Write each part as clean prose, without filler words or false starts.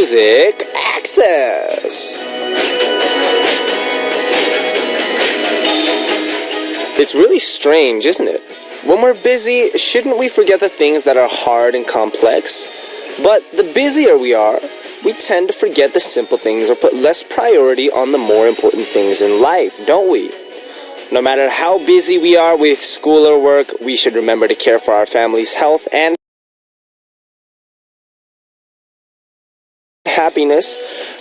Music Access. It's really strange, isn't it? When we're busy, shouldn't we forget the things that are hard and complex? But the busier we are, we tend to forget the simple things or put less priority on the more important things in life, don't we? No matter how busy we are with school or work, we should remember to care for our family's health and happiness.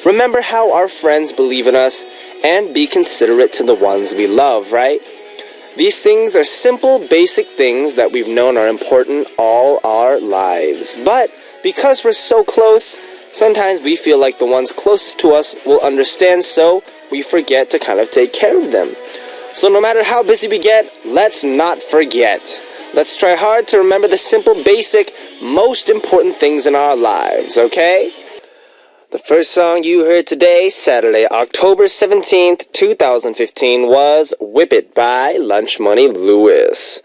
Remember how our friends believe in us and be considerate to the ones we love, right? These things are simple, basic things that we've known are important all our lives. But because we're so close, sometimes we feel like the ones closest to us will understand, so we forget to kind of take care of them. So no matter how busy we get, let's not forget. Let's try hard to remember the simple, basic, most important things in our lives, okay? The first song you heard today, Saturday, October 17th, 2015, was Whip It by Lunch Money Lewis.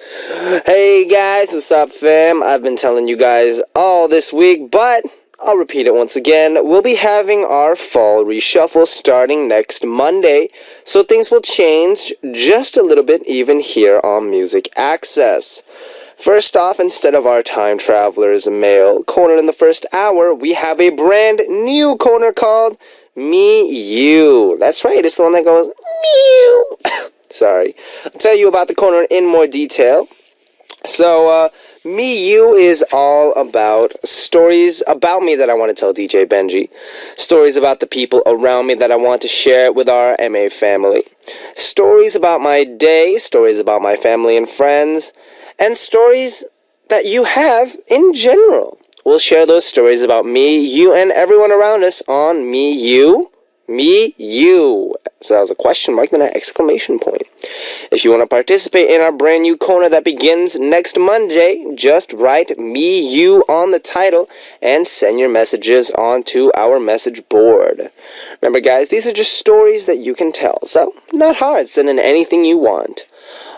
Hey guys, what's up fam? I've been telling you guys all this week, but I'll repeat it once again. We'll be having our fall reshuffle starting next Monday, so things will change just a little bit even here on Music Access. First off, instead of our Time Traveler's Mail corner in the first hour, we have a brand new corner called Me You. That's right, it's the one that goes meow. Sorry. I'll tell you about the corner in more detail. So, Me You is all about stories about me that I want to tell DJ Benji. Stories about the people around me that I want to share with our MA family. Stories about my day, stories about my family and friends, and stories that you have in general. We'll share those stories about me, you, and everyone around us on Me You. Me You. So that was a question mark, then an exclamation point. If you want to participate in our brand new corner that begins next Monday, just write Me You on the title and send your messages onto our message board. Remember guys, these are just stories that you can tell, so not hard. Send in anything you want.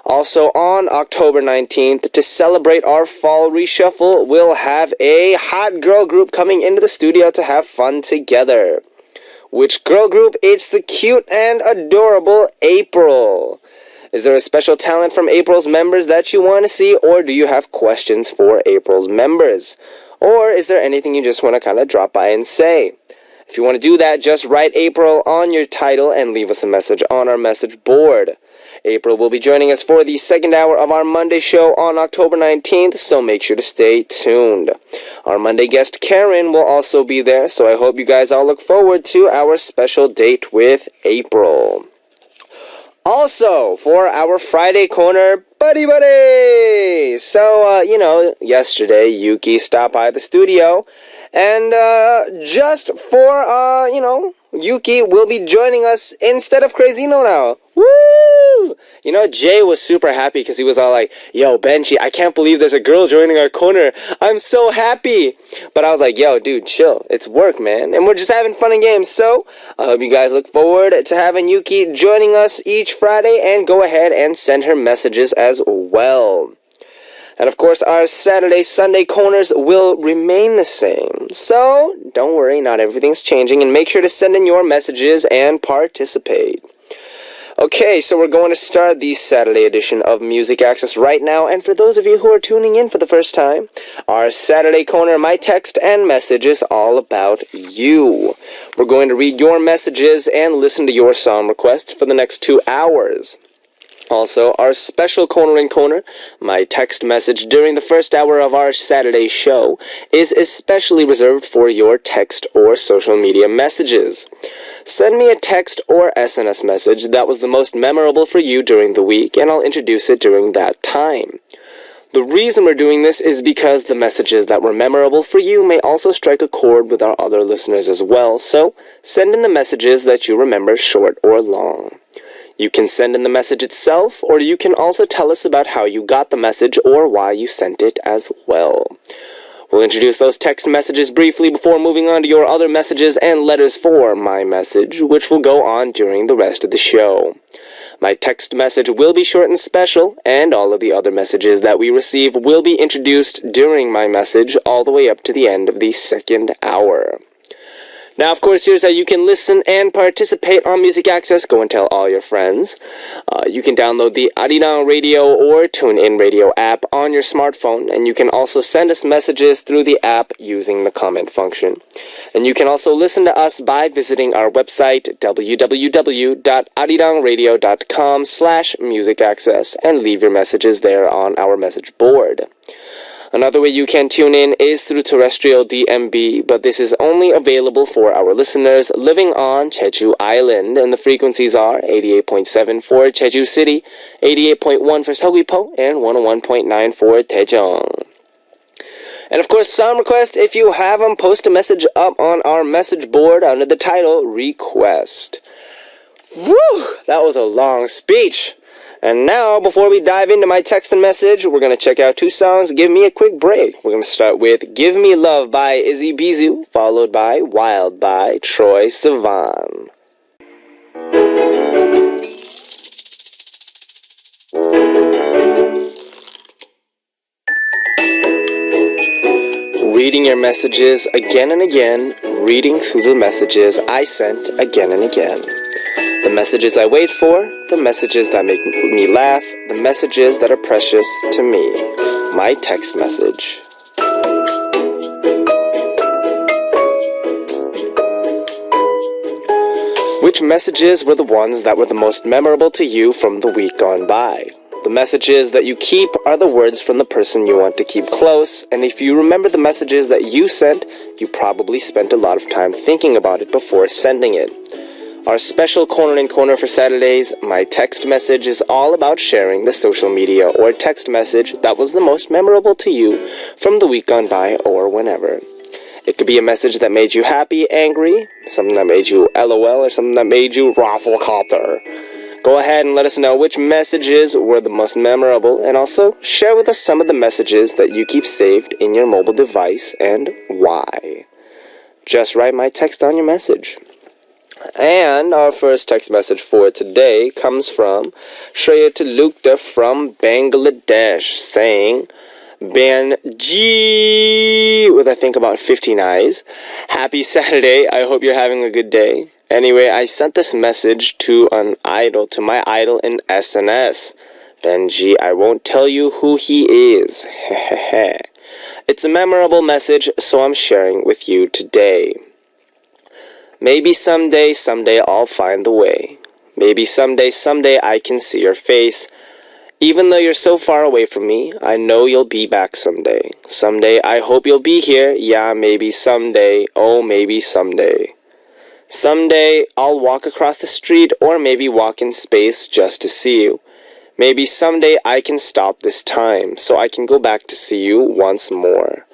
Also on October 19th, to celebrate our fall reshuffle, we'll have a hot girl group coming into the studio to have fun together. Which girl group? It's the cute and adorable April. Is there a special talent from April's members that you want to see, or do you have questions for April's members? Or is there anything you just want to kind of drop by and say? If you want to do that, just write April on your title and leave us a message on our message board. April will be joining us for the second hour of our Monday show on October 19th, so make sure to stay tuned. Our Monday guest Karen will also be there, so I hope you guys all look forward to our special date with April. Also, for our Friday corner, Buddy Buddy! So, yesterday Yuki stopped by the studio, and just for, Yuki will be joining us instead of Crazino now. Woo! Jay was super happy because he was all like, yo, Benji, I can't believe there's a girl joining our corner. I'm so happy. But I was like, yo, dude, chill. It's work, man. And we're just having fun and games. So I hope you guys look forward to having Yuki joining us each Friday, and go ahead and send her messages as well. And of course, our Saturday, Sunday corners will remain the same. So don't worry, not everything's changing, and make sure to send in your messages and participate. Okay, so we're going to start the Saturday edition of Music Access right now, and for those of you who are tuning in for the first time, our Saturday corner, my text and message is all about you. We're going to read your messages and listen to your song requests for the next 2 hours. Also, our special cornering corner, my text message during the first hour of our Saturday show, is especially reserved for your text or social media messages. Send me a text or SNS message that was the most memorable for you during the week, and I'll introduce it during that time. The reason we're doing this is because the messages that were memorable for you may also strike a chord with our other listeners as well, so send in the messages that you remember, short or long. You can send in the message itself, or you can also tell us about how you got the message or why you sent it as well. We'll introduce those text messages briefly before moving on to your other messages and letters for my message, which will go on during the rest of the show. My text message will be short and special, and all of the other messages that we receive will be introduced during my message all the way up to the end of the second hour. Now, of course, here's how you can listen and participate on Music Access. Go and tell all your friends. You can download the Arirang Radio or TuneIn Radio app on your smartphone, and you can also send us messages through the app using the comment function. And you can also listen to us by visiting our website, www.arirangradio.com/musicaccess, and leave your messages there on our message board. Another way you can tune in is through terrestrial DMB, but this is only available for our listeners living on Jeju Island, and the frequencies are 88.7 for Jeju City, 88.1 for Seogwipo, and 101.9 for Daejeon. And of course, song request, if you have them, post a message up on our message board under the title Request. Woo! That was a long speech. And now, before we dive into my text and message, we're going to check out two songs. Give me a quick break. We're going to start with Give Me Love by Izzy Bizu, followed by Wild by Troye Sivan. Reading your messages again and again, reading through the messages I sent again and again. The messages I wait for, the messages that make me laugh, the messages that are precious to me. My text message. Which messages were the ones that were the most memorable to you from the week gone by? The messages that you keep are the words from the person you want to keep close, and if you remember the messages that you sent, you probably spent a lot of time thinking about it before sending it. Our special Corner in Corner for Saturdays, My Text Message, is all about sharing the social media or text message that was the most memorable to you from the week gone by or whenever. It could be a message that made you happy, angry, something that made you LOL, or something that made you rafflecopter. Go ahead and let us know which messages were the most memorable, and also share with us some of the messages that you keep saved in your mobile device and why. Just write my text on your message. And our first text message for today comes from Shreya Talukta from Bangladesh, saying, Benji, with I think about 15 eyes. Happy Saturday. I hope you're having a good day. Anyway, I sent this message to my idol in SNS. Benji, I won't tell you who he is. It's a memorable message, so I'm sharing with you today. Maybe someday I'll find the way. Maybe someday I can see your face. Even though you're so far away from me, I know you'll be back someday. Someday I hope you'll be here. Yeah, maybe someday. Oh, maybe someday. Someday I'll walk across the street or maybe walk in space just to see you. Maybe someday I can stop this time so I can go back to see you once more.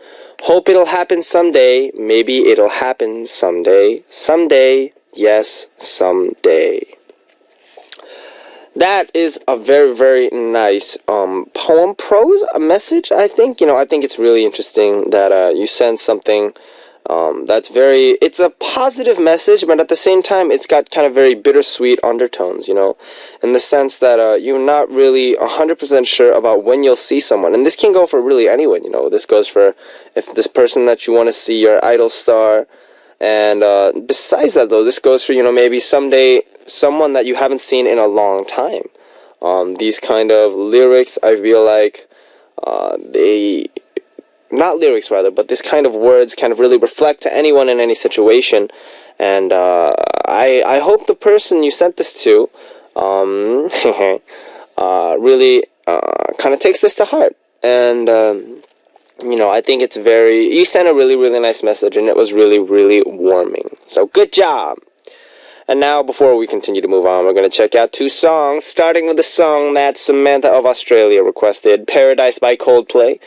Hope it'll happen someday. Maybe it'll happen someday. Someday, yes, someday. That is a very, very nice poem prose, a message, I think. I think it's really interesting that you send something it's a positive message, but at the same time, it's got kind of very bittersweet undertones, in the sense that you're not really 100% sure about when you'll see someone. And this can go for really anyone, This goes for if this person that you want to see, your idol star. And besides that, though, this goes for, maybe someday someone that you haven't seen in a long time. These kind of lyrics, I feel like not lyrics rather, but this kind of words kind of really reflect to anyone in any situation. And I hope the person you sent this to really kind of takes this to heart. And I think you sent a really, really nice message, and it was really, really warming. So good job. And now, before we continue to move on, we're going to check out two songs, starting with the song that Samantha of Australia requested, Paradise by Coldplay,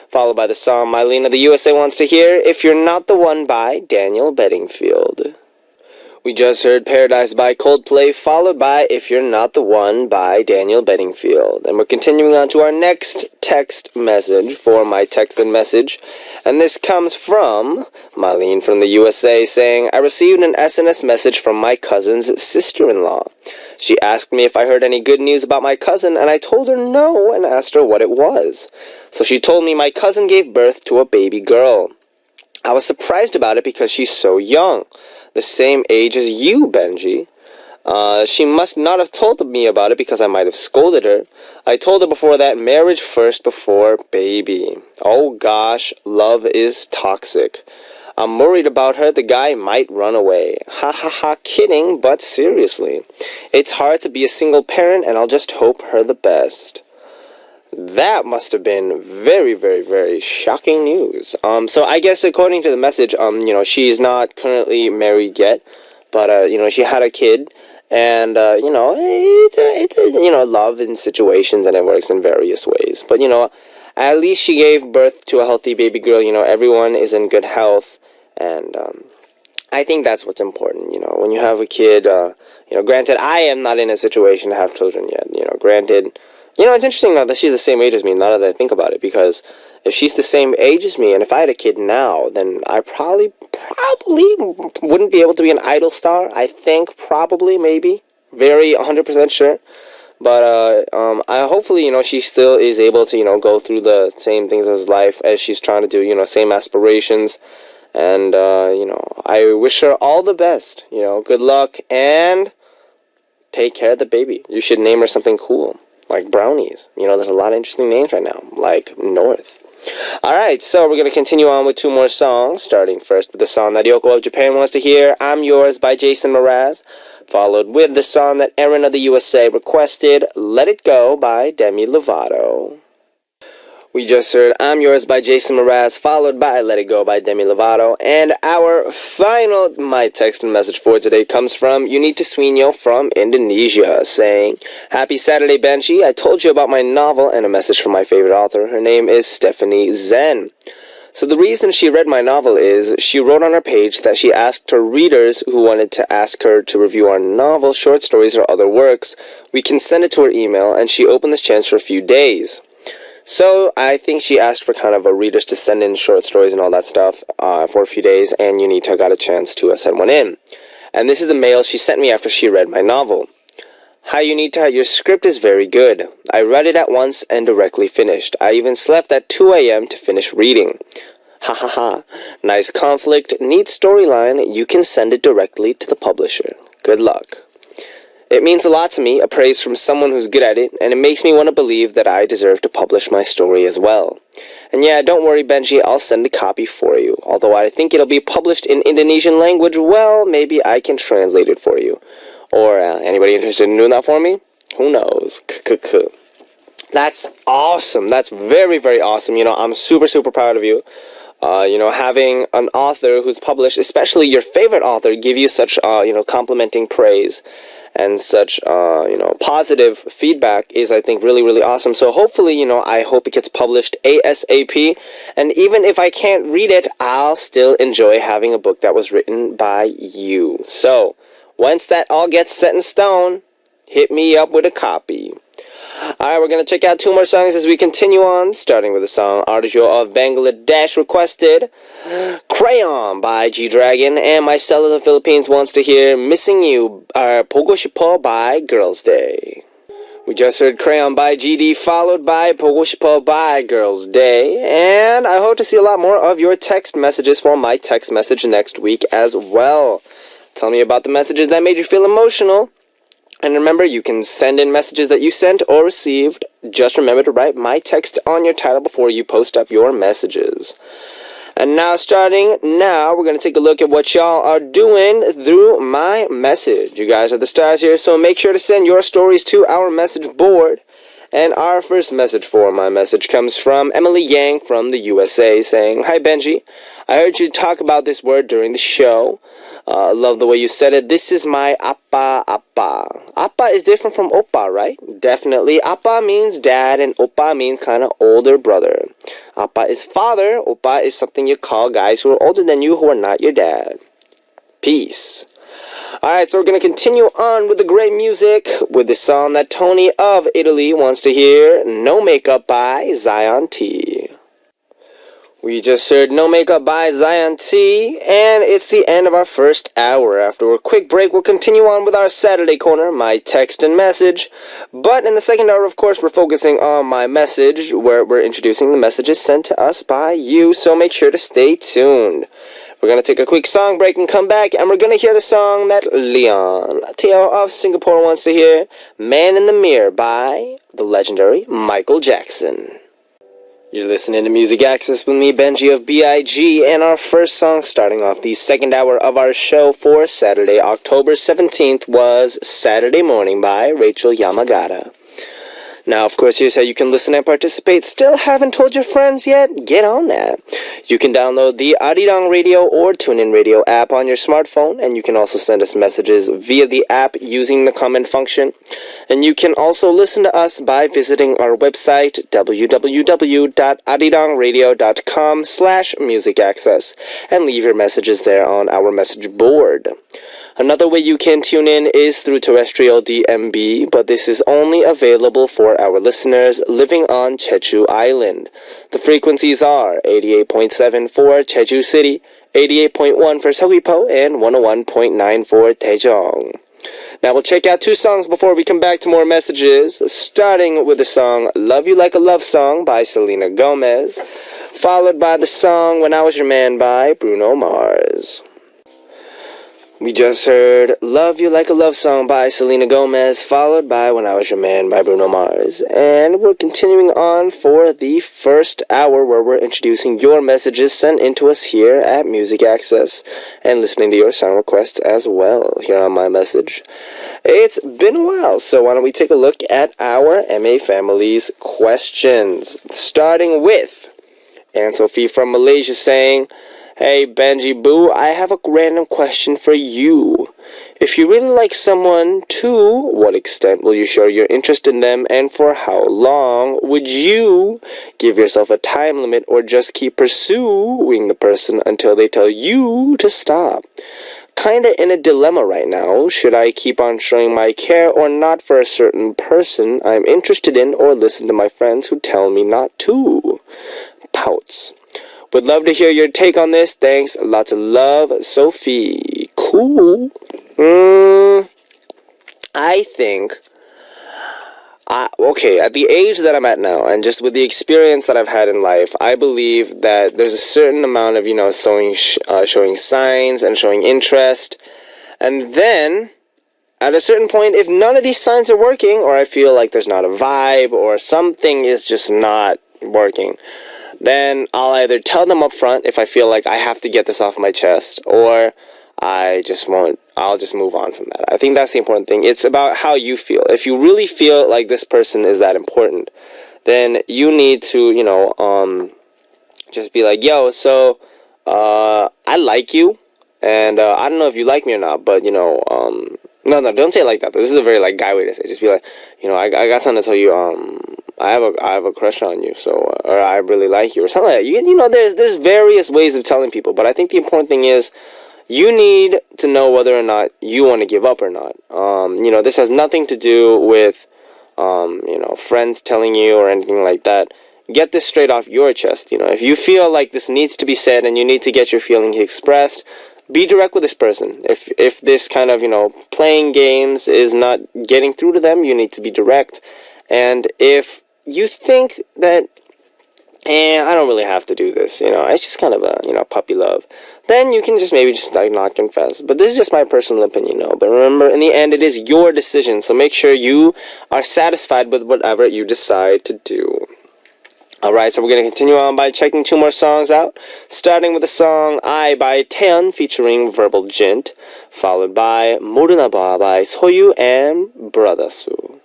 followed by the song Mylene of the USA Wants to Hear, If You're Not the One by Daniel Bedingfield. We just heard Paradise by Coldplay, followed by If You're Not the One by Daniel Bedingfield. And we're continuing on to our next text message for my text and message. And this comes from Mylene from the USA saying, I received an SNS message from my cousin's sister-in-law. She asked me if I heard any good news about my cousin, and I told her no and asked her what it was. So she told me my cousin gave birth to a baby girl. I was surprised about it because she's so young. the same age as you, Benji. She must not have told me about it because I might have scolded her. I told her before that marriage first before baby. Oh gosh, love is toxic. I'm worried about her. The guy might run away. Ha ha ha, kidding, but seriously. It's hard to be a single parent, and I'll just hope her the best. That must have been very, very, very shocking news. So I guess according to the message, she's not currently married yet, but, she had a kid, and, it's love in situations, and it works in various ways. But, at least she gave birth to a healthy baby girl. Everyone is in good health. And I think that's what's important, when you have a kid, granted, I am not in a situation to have children yet, granted, it's interesting that she's the same age as me, now that I think about it, because if she's the same age as me, and if I had a kid now, then I probably wouldn't be able to be an idol star, I think, probably, maybe, very 100% sure. But I hopefully, she still is able to, go through the same things as life as she's trying to do, same aspirations. And, I wish her all the best, good luck, and take care of the baby. You should name her something cool, like Brownies. There's a lot of interesting names right now, like North. Alright, so we're going to continue on with two more songs, starting first with the song that Yoko of Japan wants to hear, I'm Yours by Jason Mraz, followed with the song that Aaron of the USA requested, Let It Go by Demi Lovato. We just heard I'm Yours by Jason Mraz, followed by Let It Go by Demi Lovato. And our final My Text and Message for today comes from Unita Swinyo from Indonesia, saying, Happy Saturday, Benji. I told you about my novel and a message from my favorite author. Her name is Stephanie Zen. So the reason she read my novel is she wrote on her page that she asked her readers who wanted to ask her to review our novel, short stories, or other works. We can send it to her email, and she opened this chance for a few days. So I think she asked for kind of a readers to send in short stories and all that stuff for a few days, and Unita got a chance to send one in. And this is the mail she sent me after she read my novel. Hi Unita, your script is very good. I read it at once and directly finished. I even slept at 2 a.m. to finish reading. Ha ha ha. Nice conflict, neat storyline. You can send it directly to the publisher. Good luck. It means a lot to me, a praise from someone who's good at it, and it makes me want to believe that I deserve to publish my story as well. And yeah, don't worry, Benji, I'll send a copy for you. Although I think it'll be published in Indonesian language, well, maybe I can translate it for you. Or anybody interested in doing that for me? Who knows? That's awesome. That's very, very awesome. I'm super, super proud of you. Having an author who's published, especially your favorite author, give you such, complimenting praise and such, positive feedback is, I think, really, really awesome. So hopefully, I hope it gets published ASAP. And even if I can't read it, I'll still enjoy having a book that was written by you. So once that all gets set in stone, hit me up with a copy. Alright, we're going to check out two more songs as we continue on, starting with the song Artijo of Bangladesh requested, Crayon by G-Dragon, and Marcel of the Philippines wants to hear Missing You, Pogo Shipo by Girls' Day. We just heard Crayon by GD, followed by Pogo Shipo by Girls' Day, and I hope to see a lot more of your text messages for my text message next week as well. Tell me about the messages that made you feel emotional. And remember, you can send in messages that you sent or received. Just remember to write my text on your title before you post up your messages. And now, starting now, we're going to take a look at what y'all are doing through my message. You guys are the stars here, so make sure to send your stories to our message board. And our first message for my message comes from Emily Yang from the USA, saying, Hi Benji, I heard you talk about this word during the show. Love the way you said it. This is my appa. Appa is different from oppa, right? Definitely. Appa means dad and oppa means kind of older brother. Appa is father. Oppa is something you call guys who are older than you who are not your dad. Peace. Alright, so we're going to continue on with the great music with the song that Tony of Italy wants to hear, No Makeup by Zion T. We just heard No Makeup by Zion T, and it's the end of our first hour. After a quick break, we'll continue on with our Saturday corner, my text and message. But in the second hour, of course, we're focusing on my message, where we're introducing the messages sent to us by you, so make sure to stay tuned. We're going to take a quick song break and come back, and we're going to hear the song that Leon, Teo of Singapore, wants to hear, Man in the Mirror by the legendary Michael Jackson. You're listening to Music Access with me, Benji of B.I.G., and our first song starting off the second hour of our show for Saturday, October 17th was Saturday Morning by Rachel Yamagata. Now, of course, here's how you can listen and participate. Still haven't told your friends yet? Get on that. You can download the Arirang Radio or TuneIn Radio app on your smartphone, and you can also send us messages via the app using the comment function. And you can also listen to us by visiting our website, www.arirangradio.com/musicaccess, and leave your messages there on our message board. Another way you can tune in is through terrestrial DMB, but this is only available for our listeners living on Jeju Island. The frequencies are 88.7 for Jeju City, 88.1 for Seogwipo, and 101.9 for Daejeong. Now we'll check out two songs before we come back to more messages, starting with the song Love You Like a Love Song by Selena Gomez, followed by the song When I Was Your Man by Bruno Mars. We just heard Love You Like a Love Song by Selena Gomez, followed by When I Was Your Man by Bruno Mars. And we're continuing on for the first hour where we're introducing your messages sent into us here at Music Access and listening to your song requests as well here on My Message. It's been a while, so why don't we take a look at our MA Family's questions. Starting with Anne Sophie from Malaysia saying, Hey Benji Boo, I have a random question for you. If you really like someone, to what extent will you show your interest in them, and for how long? Would you give yourself a time limit or just keep pursuing the person until they tell you to stop? Kinda in a dilemma right now. Should I keep on showing my care or not for a certain person I'm interested in, or listen to my friends who tell me not to? Pouts. Would love to hear your take on this. Thanks. Lots of love, Sophie. Cool. I think, okay, at the age that I'm at now, and just with the experience that I've had in life, I believe that there's a certain amount of, showing signs and showing interest. And then, at a certain point, if none of these signs are working, or I feel like there's not a vibe, or something is just not working, then I'll either tell them up front if I feel like I have to get this off my chest, or I'll just move on from that. I think that's the important thing. It's about how you feel. If you really feel like this person is that important, then you need to, just be like, yo, so, I like you, and, I don't know if you like me or not, but, no, don't say it like that. This is a very, guy way to say it. Just be like, I got something to tell you, I have a crush on you, so, or I really like you, or something like that. There's various ways of telling people, but I think the important thing is you need to know whether or not you want to give up or not. This has nothing to do with, friends telling you or anything like that. Get this straight off your chest. If you feel like this needs to be said and you need to get your feelings expressed, be direct with this person. If this kind of, playing games is not getting through to them, you need to be direct. And if you think that, I don't really have to do this, it's just kind of a, puppy love, then you can just maybe just not confess. But this is just my personal opinion, But remember, in the end, it is your decision. So make sure you are satisfied with whatever you decide to do. Alright, so we're going to continue on by checking two more songs out, starting with the song I by Taeyeon featuring Verbal Jint, followed by 모르나 봐 by Soyu and Brother Su.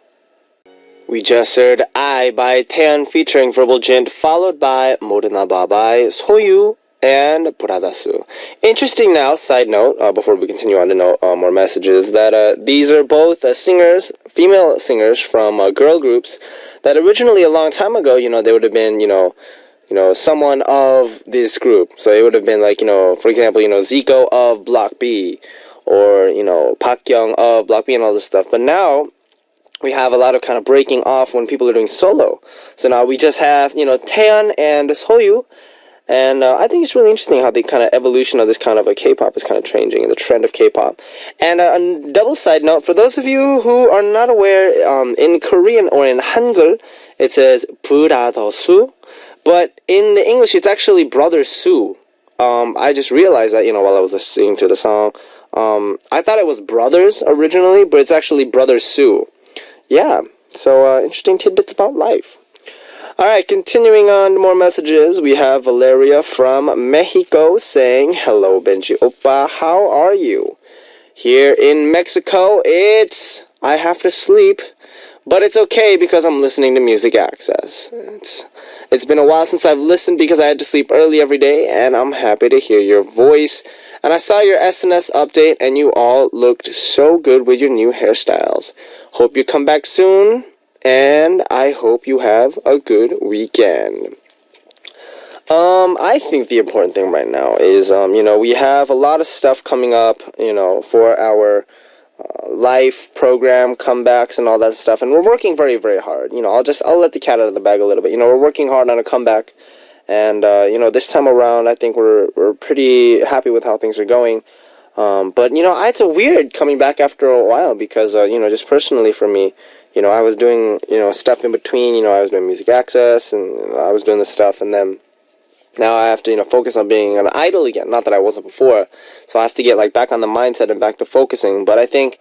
We just heard I by Taeyeon featuring Verbal Jint, followed by 모르나 봐 by Soyu and Brother Su. Interesting now, side note, before we continue on to know more messages, that these are both singers, female singers from girl groups that originally a long time ago, they would have been, someone of this group. So it would have been like, for example, Zico of Block B, or, Park Young of Block B and all this stuff. But now we have a lot of kind of breaking off when people are doing solo. So now we just have, Taeyeon and Soyu. And I think it's really interesting how the kind of evolution of this kind of a K-pop is kind of changing, and the trend of K-pop. And a double side note, for those of you who are not aware, in Korean or in Hangul, it says Brother Su, but in the English it's actually Brother Su. I just realized that, while I was listening to the song, I thought it was Brothers originally, but it's actually Brother Sue. Yeah, so interesting tidbits about life. Alright, continuing on to more messages, we have Valeria from Mexico saying, "Hello, Benji Oppa, how are you? Here in Mexico, I have to sleep, but it's okay because I'm listening to Music Access. It's been a while since I've listened because I had to sleep early every day, and I'm happy to hear your voice. And I saw your SNS update, and you all looked so good with your new hairstyles. Hope you come back soon, and I hope you have a good weekend." I think the important thing right now is, we have a lot of stuff coming up, for our life program comebacks and all that stuff, and we're working very, very hard. I'll let the cat out of the bag a little bit. We're working hard on a comeback, and this time around, I think we're pretty happy with how things are going. But it's a weird coming back after a while because just personally for me, I was doing stuff in between. I was doing Music Access and I was doing this stuff, and then now I have to focus on being an idol again. Not that I wasn't before, so I have to get back on the mindset and back to focusing. But I think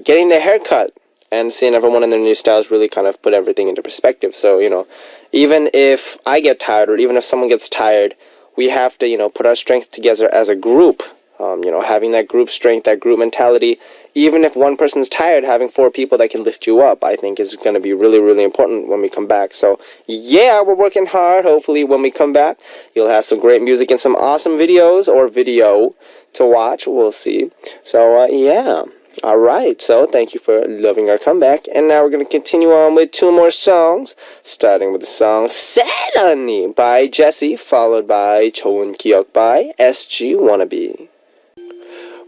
getting the haircut and seeing everyone in their new styles really kind of put everything into perspective. So even if I get tired or even if someone gets tired, we have to put our strength together as a group. Having that group strength, that group mentality, even if one person's tired, having 4 people that can lift you up, I think is going to be really, really important when we come back. So, yeah, we're working hard. Hopefully, when we come back, you'll have some great music and some awesome videos or video to watch. We'll see. So, yeah. All right. So, thank you for loving our comeback. And now we're going to continue on with 2 more songs, starting with the song Selani by Jesse, followed by Choun Kiok by SG Wannabe.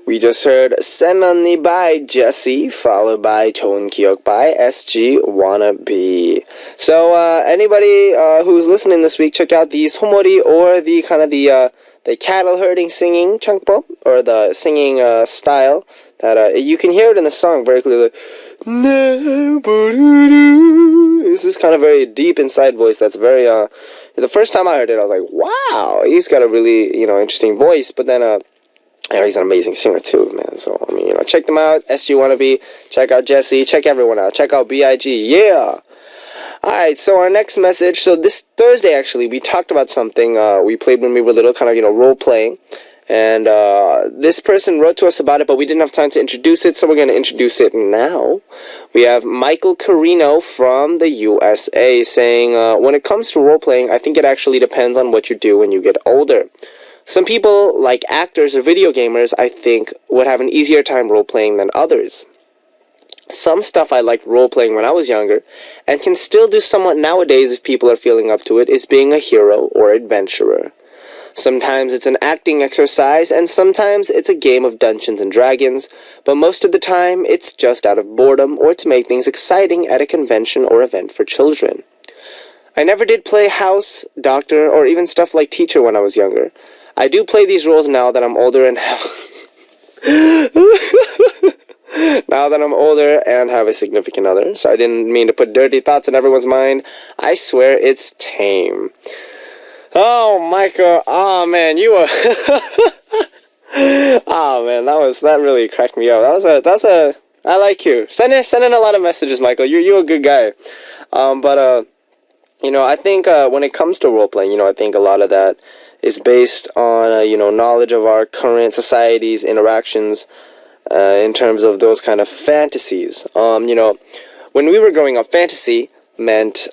We just heard Senani by Jesse, followed by Choun Kiok by SG Wannabe. So, anybody who's listening this week, check out the Homori, or the kind of the cattle herding singing changpop, or the singing style that you can hear it in the song very clearly. This is kind of very deep inside voice. That's very the first time I heard it, I was like, wow, he's got a really interesting voice. But then he's an amazing singer too, man. So, check them out. SG Wannabe. Check out Jesse. Check everyone out. Check out B.I.G. Yeah. Alright, so our next message. So this Thursday, actually, we talked about something we played when we were little, kind of, role-playing. And this person wrote to us about it, but we didn't have time to introduce it, so we're going to introduce it now. We have Michael Carino from the USA saying, when it comes to role-playing, I think it actually depends on what you do when you get older. Some people, like actors or video gamers, I think, would have an easier time role-playing than others. Some stuff I liked role-playing when I was younger, and can still do somewhat nowadays if people are feeling up to it, is being a hero or adventurer. Sometimes it's an acting exercise, and sometimes it's a game of Dungeons and Dragons, but most of the time it's just out of boredom or to make things exciting at a convention or event for children. I never did play house, doctor, or even stuff like teacher when I was younger. I do play these roles now that I'm older and have a significant other. So I didn't mean to put dirty thoughts in everyone's mind. I swear it's tame. Oh, Micah. Oh, man, you were oh, man, that really cracked me up. I like you. Send in a lot of messages, Michael. You're a good guy. I think when it comes to role playing, I think a lot of that is based on, knowledge of our current society's interactions in terms of those kind of fantasies. When we were growing up, fantasy meant,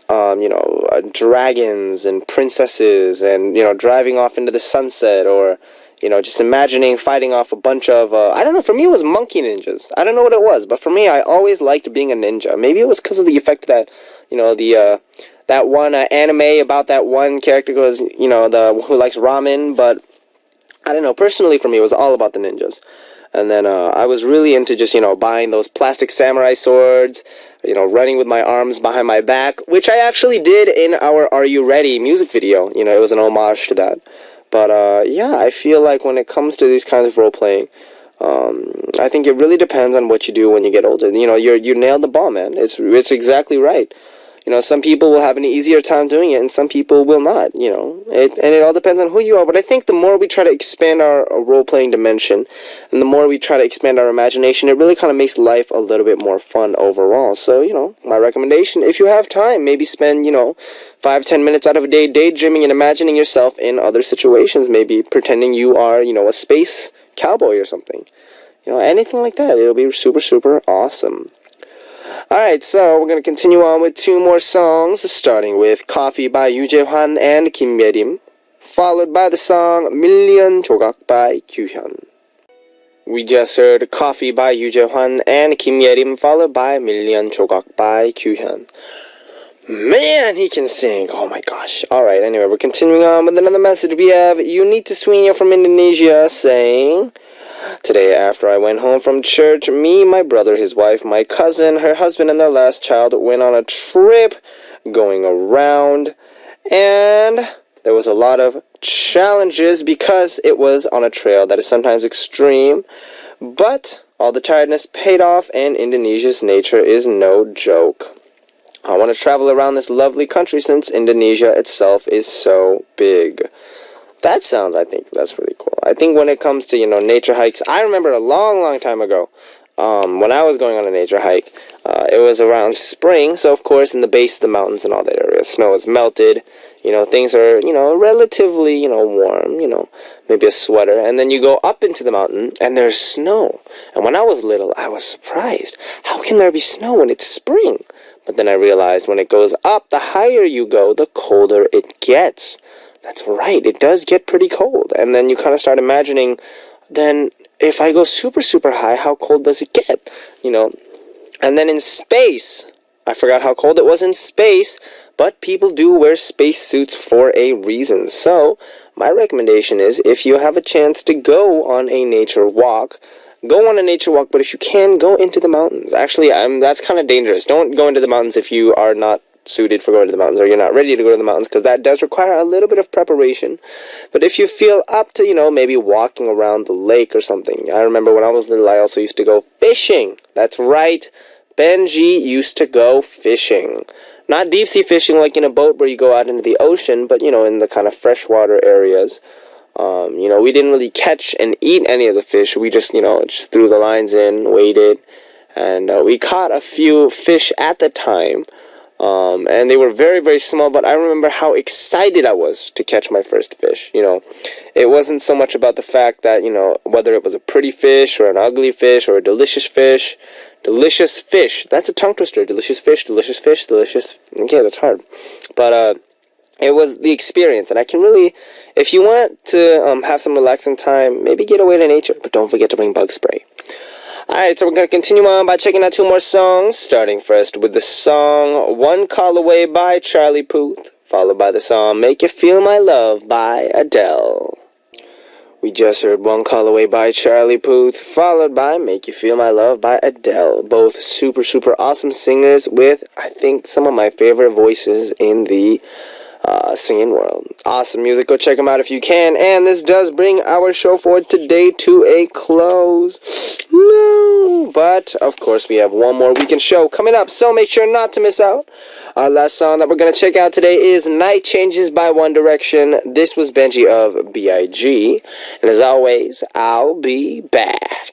dragons and princesses and, driving off into the sunset, or, just imagining fighting off a bunch of, I don't know, for me it was monkey ninjas. I don't know what it was, but for me, I always liked being a ninja. Maybe it was because of the effect that, that one anime about that one character goes, who likes ramen, but I don't know, personally for me, it was all about the ninjas. And then I was really into just, buying those plastic samurai swords, running with my arms behind my back, which I actually did in our Are You Ready music video. It was an homage to that. But, I feel like when it comes to these kinds of role-playing, I think it really depends on what you do when you get older. You nailed the ball, man. It's exactly right. Some people will have an easier time doing it, and some people will not, and it all depends on who you are. But I think the more we try to expand our role-playing dimension, and the more we try to expand our imagination, it really kind of makes life a little bit more fun overall. So, my recommendation, if you have time, maybe spend, 5-10 minutes out of a day daydreaming and imagining yourself in other situations, maybe pretending you are, a space cowboy or something. Anything like that. It'll be super, super awesome. Alright, so we're going to continue on with 2 more songs, starting with Coffee by Yoo Jae-hwan and Kim Ye-rim, followed by the song Million 조각 by Kyuhyun. We just heard Coffee by Yoo Jae-hwan and Kim Ye-rim, followed by Million 조각 by Kyuhyun. Man, he can sing. Oh my gosh. Alright, anyway, we're continuing on with another message. We have Unita Sweeney from Indonesia saying, today, after I went home from church, me, my brother, his wife, my cousin, her husband, and their last child went on a trip going around, and there was a lot of challenges because it was on a trail that is sometimes extreme, but all the tiredness paid off, and Indonesia's nature is no joke. I want to travel around this lovely country since Indonesia itself is so big. I think that's really cool. I think when it comes to, nature hikes, I remember a long, long time ago, when I was going on a nature hike, it was around spring, so of course in the base of the mountains and all that area, snow is melted, things are, relatively, warm, maybe a sweater, and then you go up into the mountain, and there's snow, and when I was little, I was surprised. How can there be snow when it's spring? But then I realized when it goes up, the higher you go, the colder it gets. That's right, it does get pretty cold. And then you kind of start imagining, then if I go super, super high, how cold does it get? And then in space, I forgot how cold it was in space, but people do wear space suits for a reason. So my recommendation is, if you have a chance to go on a nature walk, go on a nature walk, but if you can, go into the mountains. Actually, that's kind of dangerous. Don't go into the mountains if you are not suited for going to the mountains, or you're not ready to go to the mountains, because that does require a little bit of preparation. But if you feel up to, maybe walking around the lake or something. I remember when I was little, I also used to go fishing. That's right, Benji used to go fishing. Not deep sea fishing like in a boat where you go out into the ocean, but, in the kind of freshwater areas. We didn't really catch and eat any of the fish. We just, just threw the lines in, waited, and we caught a few fish at the time. And they were very, very small, but I remember how excited I was to catch my first fish. It wasn't so much about the fact that, whether it was a pretty fish or an ugly fish or a delicious fish. Delicious fish. That's a tongue twister. Delicious fish, delicious fish, delicious. Okay, that's hard. But, it was the experience, and I can really, if you want to have some relaxing time, maybe get away to nature, but don't forget to bring bug spray. Alright, so we're going to continue on by checking out 2 more songs, starting first with the song One Call Away by Charlie Puth, followed by the song Make You Feel My Love by Adele. We just heard One Call Away by Charlie Puth, followed by Make You Feel My Love by Adele. Both super, super awesome singers with, I think, some of my favorite voices in the singing world. Awesome music. Go check them out if you can. And this does bring our show for today to a close. No, but of course we have one more weekend show coming up, so make sure not to miss out. Our last song that we're going to check out today is Night Changes by One Direction. This was Benji of B.I.G. And as always, I'll be back.